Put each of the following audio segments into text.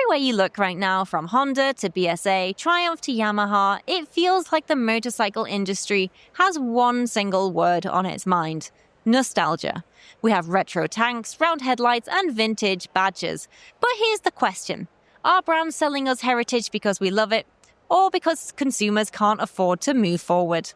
Everywhere you look right now, from Honda to BSA, Triumph to Yamaha, it feels like the motorcycle industry has one single word on its mind: nostalgia. We have retro tanks, round headlights, and vintage badges. But here's the question: are brands selling us heritage because we love it, or because consumers can't afford to move forward?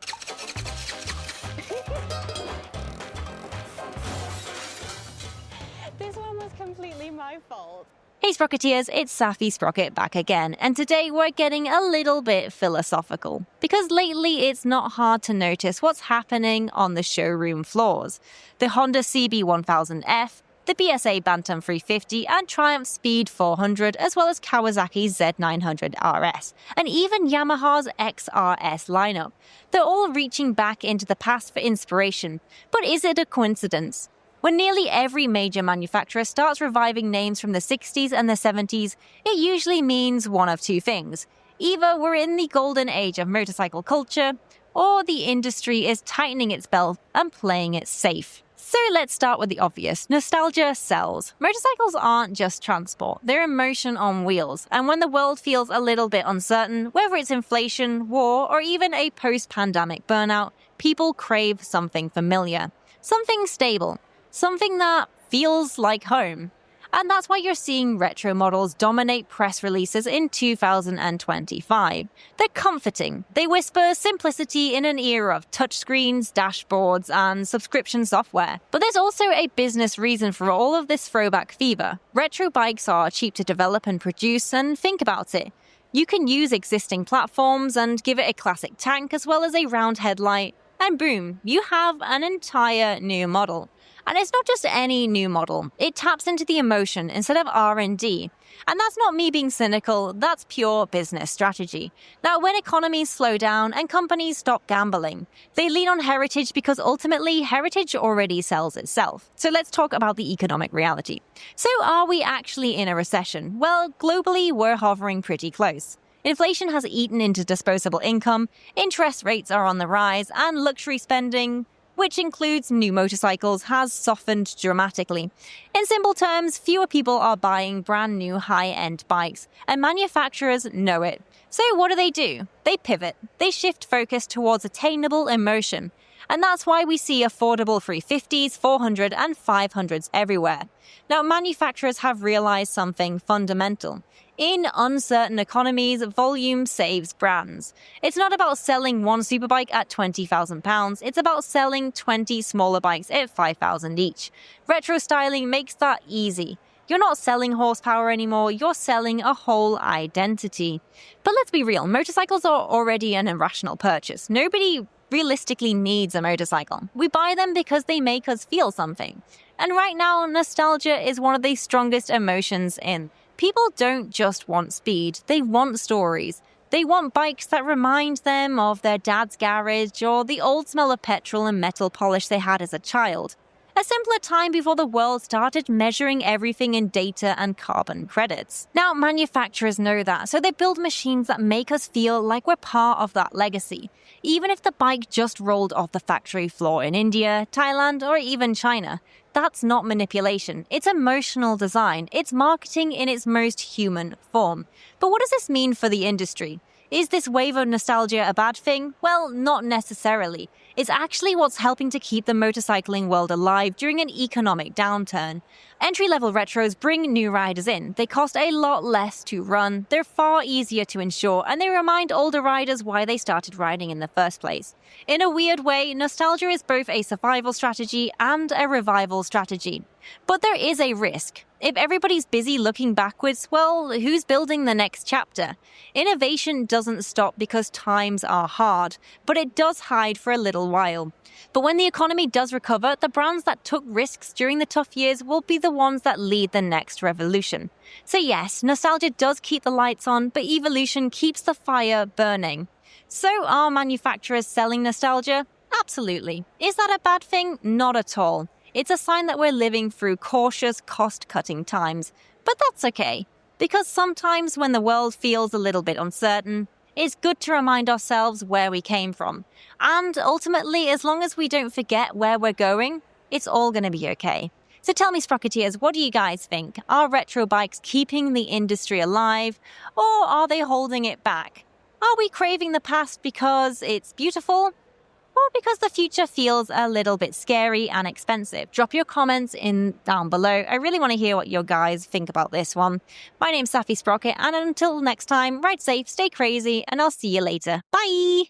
This one was completely my fault. Hey Sprocketeers, it's Saffy Sprocket back again, and today we're getting a little bit philosophical. Because lately it's not hard to notice what's happening on the showroom floors. The Honda CB1000F, the BSA Bantam 350 and Triumph Speed 400, as well as Kawasaki's Z900 RS, and even Yamaha's XRS lineup. They're all reaching back into the past for inspiration, but is it a coincidence? When nearly every major manufacturer starts reviving names from the 60s and the 70s, it usually means one of two things. Either we're in the golden age of motorcycle culture, or the industry is tightening its belt and playing it safe. So let's start with the obvious. Nostalgia sells. Motorcycles aren't just transport, they're emotion on wheels. And when the world feels a little bit uncertain, whether it's inflation, war, or even a post-pandemic burnout, people crave something familiar, something stable, something that feels like home. And that's why you're seeing retro models dominate press releases in 2025. They're comforting. They whisper simplicity in an era of touchscreens, dashboards, and subscription software. But there's also a business reason for all of this throwback fever. Retro bikes are cheap to develop and produce, and think about it. You can use existing platforms and give it a classic tank as well as a round headlight, and boom, you have an entire new model. And it's not just any new model. It taps into the emotion instead of R&D. And that's not me being cynical, that's pure business strategy. Now, when economies slow down and companies stop gambling, they lean on heritage because ultimately heritage already sells itself. So let's talk about the economic reality. So are we actually in a recession? Well, globally, we're hovering pretty close. Inflation has eaten into disposable income, interest rates are on the rise, and luxury spending, which includes new motorcycles, has softened dramatically. In simple terms, fewer people are buying brand new high-end bikes, and manufacturers know it. So what do? They pivot. They shift focus towards attainable emotion. And that's why we see affordable 350s, 400 and 500s everywhere. Now, manufacturers have realized something fundamental. In uncertain economies, volume saves brands. It's not about selling one superbike at £20,000, it's about selling 20 smaller bikes at £5,000 each. Retro styling makes that easy. You're not selling horsepower anymore, you're selling a whole identity. But let's be real, motorcycles are already an irrational purchase. Nobody realistically needs a motorcycle. We buy them because they make us feel something. And right now, nostalgia is one of the strongest emotions in. People don't just want speed, they want stories. They want bikes that remind them of their dad's garage or the old smell of petrol and metal polish they had as a child. A simpler time before the world started measuring everything in data and carbon credits. Now, manufacturers know that, so they build machines that make us feel like we're part of that legacy, even if the bike just rolled off the factory floor in India, Thailand, or even China. That's not manipulation. It's emotional design. It's marketing in its most human form. But what does this mean for the industry? Is this wave of nostalgia a bad thing? Well, not necessarily. It's actually what's helping to keep the motorcycling world alive during an economic downturn. Entry-level retros bring new riders in. They cost a lot less to run, they're far easier to insure, and they remind older riders why they started riding in the first place. In a weird way, nostalgia is both a survival strategy and a revival strategy. But there is a risk. If everybody's busy looking backwards, well, who's building the next chapter? Innovation doesn't stop because times are hard, but it does hide for a little while. But when the economy does recover, the brands that took risks during the tough years will be the ones that lead the next revolution. So yes, nostalgia does keep the lights on, but evolution keeps the fire burning. So are manufacturers selling nostalgia? Absolutely. Is that a bad thing? Not at all. It's a sign that we're living through cautious, cost-cutting times. But that's okay, because sometimes when the world feels a little bit uncertain, it's good to remind ourselves where we came from. And ultimately, as long as we don't forget where we're going, it's all going to be okay. So tell me, Sprocketeers, what do you guys think? Are retro bikes keeping the industry alive, or are they holding it back? Are we craving the past because it's beautiful, or because the future feels a little bit scary and expensive? Drop your comments down below. I really want to hear what your guys think about this one. My name's Saffy Sprocket, and until next time, ride safe, stay crazy, and I'll see you later. Bye!